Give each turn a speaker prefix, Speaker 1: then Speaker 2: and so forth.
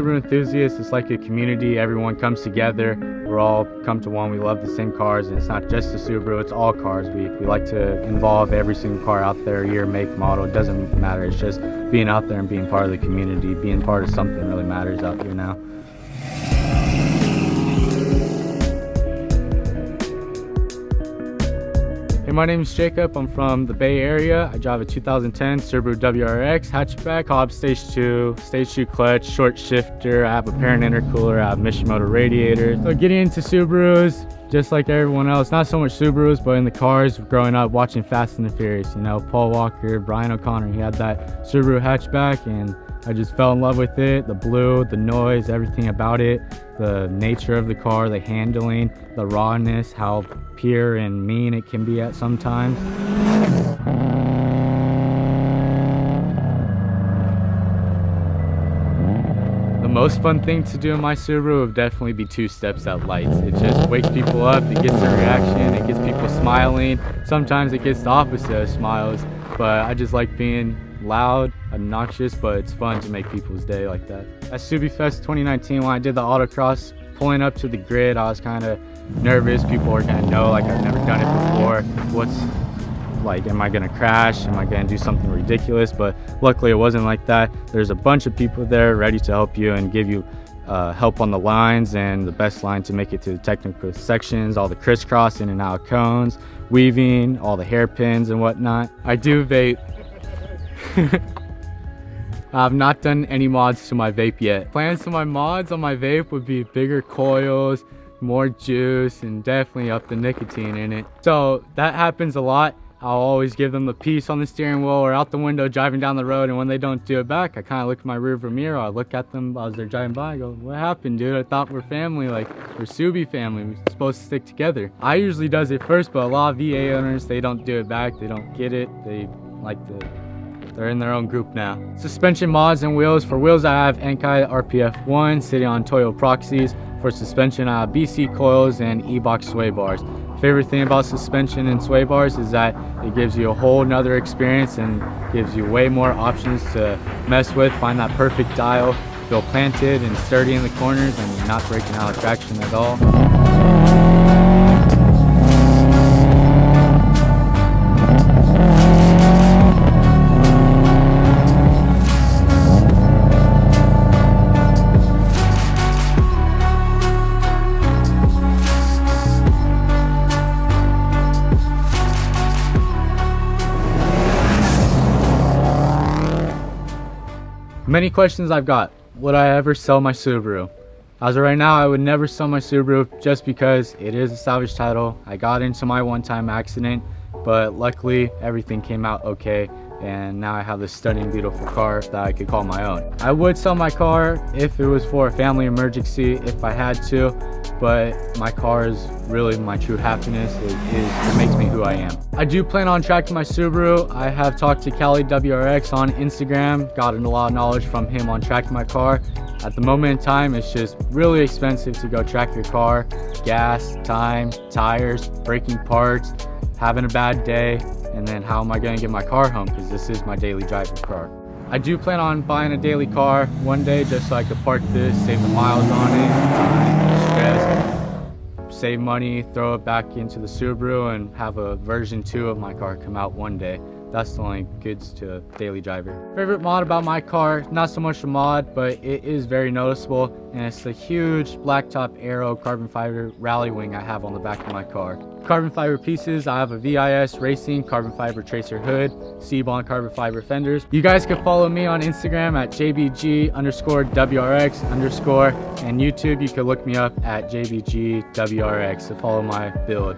Speaker 1: Subaru enthusiasts, it's like a community. Everyone comes together. We're all come to one. We love the same cars, and it's not just the Subaru, it's all cars. We like to involve every single car out there, year, make, model. It doesn't matter. It's just being out there and being part of the community, being part of something really matters out here now. Hey, my name is Jacob. I'm from the Bay Area. I drive a 2010 Subaru WRX hatchback, Hobbs stage 2 clutch, short shifter. I have a parent intercooler. I have Mishimoto radiator. So getting into Subarus, just like everyone else, not so much Subarus, but in the cars, growing up watching Fast and the Furious, you know, Paul Walker, Brian O'Connor, he had that Subaru hatchback, and I just fell in love with it. The blue, the noise, everything about it, the nature of the car, the handling, the rawness, how pure and mean it can be at sometimes. The most fun thing to do in my Subaru would definitely be 2 steps at lights. It just wakes people up, it gets a reaction, it gets people smiling. Sometimes it gets the opposite of smiles, but I just like being loud, obnoxious, but it's fun to make people's day like that. At SubiFest 2019, when I did the autocross, pulling up to the grid, I was kind of nervous. People were gonna know, like, I've never done it before. What's like, am I gonna crash? Am I gonna do something ridiculous? But luckily it wasn't like that. There's a bunch of people there ready to help you and give you help on the lines, and the best line to make it to the technical sections, all the crisscross in and out cones, weaving, all the hairpins and whatnot. I do vape. I've not done any mods to my vape yet. Plans to my mods on my vape would be bigger coils, more juice, and definitely up the nicotine in it. So that happens a lot. I'll always give them the piece on the steering wheel or out the window driving down the road, and when they don't do it back, I kind of look in my rearview mirror. I look at them as they're driving by. I go, what happened, dude? I thought we're family, like we're Subi family. We're supposed to stick together. I usually does it first, but a lot of VA owners, they don't do it back. They don't get it. They like to, they're in their own group now. Suspension mods and wheels. For wheels, I have Enkai RPF1 sitting on Toyo Proxies. For suspension, I have BC coils and E-Box sway bars. Favorite thing about suspension and sway bars is that it gives you a whole nother experience and gives you way more options to mess with, find that perfect dial, feel planted and sturdy in the corners and not breaking out of traction at all. Many questions I've got. Would I ever sell my Subaru? As of right now, I would never sell my Subaru just because it is a salvage title. I got into my one-time accident, but luckily everything came out okay, and now I have this stunning, beautiful car that I could call my own. I would sell my car if it was for a family emergency, if I had to, but my car is really my true happiness. It makes me who I am. I do plan on tracking my Subaru. I have talked to Cali WRX on Instagram, gotten a lot of knowledge from him on tracking my car. At the moment in time, it's just really expensive to go track your car. Gas, time, tires, breaking parts, having a bad day, and then how am I gonna get my car home, because this is my daily driver car. I do plan on buying a daily car one day just so I could park this, save the miles on it, stress, save money, throw it back into the Subaru, and have a version 2 of my car come out one day. That's the only goods to daily driver. Favorite mod about my car, not so much a mod, but it is very noticeable, and it's the huge blacktop Aero carbon fiber rally wing I have on the back of my car. Carbon fiber pieces, I have a VIS Racing carbon fiber tracer hood, C-Bond carbon fiber fenders. You guys can follow me on Instagram at JBG_WRX_, and YouTube, you can look me up at JBG WRX to follow my build.